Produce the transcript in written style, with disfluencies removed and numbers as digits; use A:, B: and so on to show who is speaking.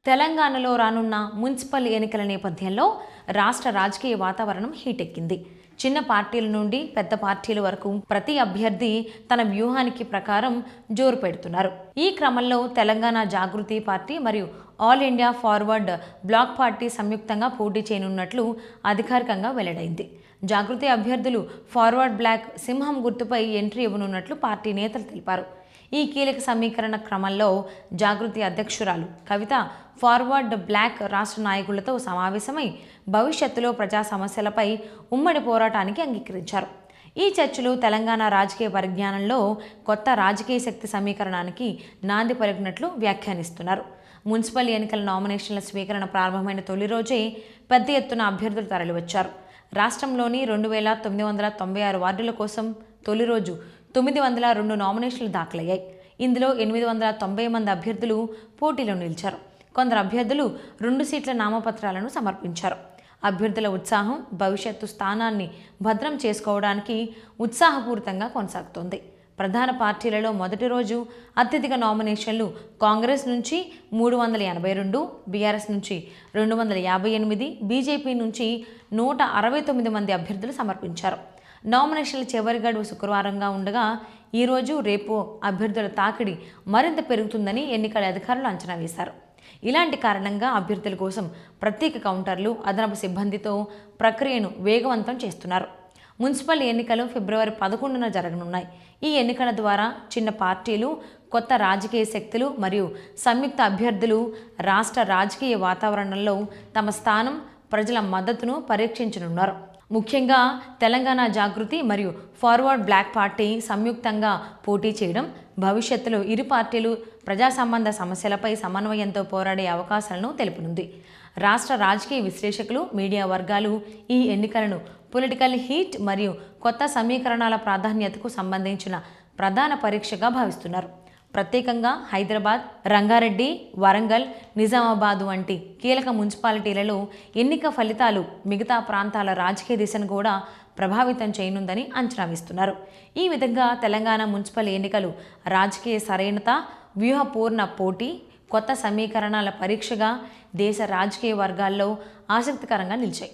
A: తెలంగాణలో రానున్న మున్సిపల్ ఎన్నికల నేపథ్యంలో రాష్ట్ర రాజకీయ వాతావరణం హీటెక్కింది. చిన్న పార్టీల నుండి పెద్ద పార్టీల వరకు ప్రతి అభ్యర్థి తన వ్యూహానికి ప్రకారం జోరు పెడుతున్నారు. ఈ క్రమంలో తెలంగాణ జాగృతి పార్టీ మరియు All India Forward Bloc party సంయుక్తంగా పోటీ చేయనున్నట్లు అధికారికంగా వెల్లడైంది. జాగృతి అభ్యర్థులు ఫార్వర్డ్ బ్లాక్ సింహం గుర్తుపై ఎంట్రీ ఇవ్వనున్నట్లు పార్టీ నేతలు తెలిపారు. ఈ కీలక సమీకరణ క్రమంలో జాగృతి అధ్యక్షురాలు కవిత ఫార్వర్డ్ బ్లాక్ రాష్ట్ర నాయకులతో సమావేశమై భవిష్యత్తులో ప్రజా సమస్యలపై ఉమ్మడి పోరాటానికి అంగీకరించారు. ఈ చర్చలు తెలంగాణ రాజకీయ పరిజ్ఞానంలో కొత్త రాజకీయ శక్తి సమీకరణానికి నాంది పలికినట్లు వ్యాఖ్యానిస్తున్నారు. మున్సిపల్ ఎన్నికల నామినేషన్ల స్వీకరణ ప్రారంభమైన తొలి రోజే పెద్ద ఎత్తున అభ్యర్థులు తరలివచ్చారు. రాష్ట్రంలోని 2996 వార్డుల కోసం తొలి రోజు 902 నామినేషన్లు దాఖలయ్యాయి. ఇందులో 890 మంది అభ్యర్థులు పోటీలో నిలిచారు. కొందరు అభ్యర్థులు 2 సీట్ల నామపత్రాలను సమర్పించారు. అభ్యర్థుల ఉత్సాహం భవిష్యత్తు స్థానాన్ని భద్రం చేసుకోవడానికి ఉత్సాహపూరితంగా కొనసాగుతోంది. ప్రధాన పార్టీలలో మొదటి రోజు అత్యధిక నామినేషన్లు కాంగ్రెస్ నుంచి 382, బీఆర్ఎస్ నుంచి 258, బీజేపీ నుంచి 169 మంది అభ్యర్థులు సమర్పించారు. నామినేషన్ల చివరి గడువు శుక్రవారంగా ఉండగా ఈరోజు రేపు అభ్యర్థుల తాకిడి మరింత పెరుగుతుందని ఎన్నికల అధికారులు అంచనా వేశారు. ఇలాంటి కారణంగా అభ్యర్థుల కోసం ప్రత్యేక కౌంటర్లు, అదనపు సిబ్బందితో ప్రక్రియను వేగవంతం చేస్తున్నారు. మున్సిపల్ ఎన్నికలు ఫిబ్రవరి 11న జరగనున్నాయి. ఈ ఎన్నికల ద్వారా చిన్న పార్టీలు, కొత్త రాజకీయ శక్తులు మరియు సంయుక్త అభ్యర్థులు రాష్ట్ర రాజకీయ వాతావరణంలో తమ స్థానం, ప్రజల మద్దతును పరీక్షించనున్నారు. ముఖ్యంగా తెలంగాణ జాగృతి మరియు ఫార్వర్డ్ బ్లాక్ పార్టీ సంయుక్తంగా పోటీ చేయడం భవిష్యత్తులో ఇరు పార్టీలు ప్రజా సంబంధ సమస్యలపై సమన్వయంతో పోరాడే అవకాశాలను తెలుపునుంది. రాష్ట్ర రాజకీయ విశ్లేషకులు, మీడియా వర్గాలు ఈ ఎన్నికలను పొలిటికల్ హీట్ మరియు కొత్త సమీకరణాల ప్రాధాన్యతకు సంబంధించిన ప్రధాన పరీక్షగా భావిస్తున్నారు. ప్రత్యేకంగా హైదరాబాద్, రంగారెడ్డి, వరంగల్, నిజామాబాద్ వంటి కీలక మున్సిపాలిటీలలో ఎన్నిక ఫలితాలు మిగతా ప్రాంతాల రాజకీయ దిశను కూడా ప్రభావితం చేయనుందని అంచనా వేస్తున్నారు. ఈ విధంగా తెలంగాణ మున్సిపల్ ఎన్నికలు రాజకీయ సరైనత, వ్యూహపూర్ణ పోటీ, కొత్త సమీకరణాల పరీక్షగా దేశ రాజకీయ వర్గాల్లో ఆసక్తికరంగా నిలిచాయి.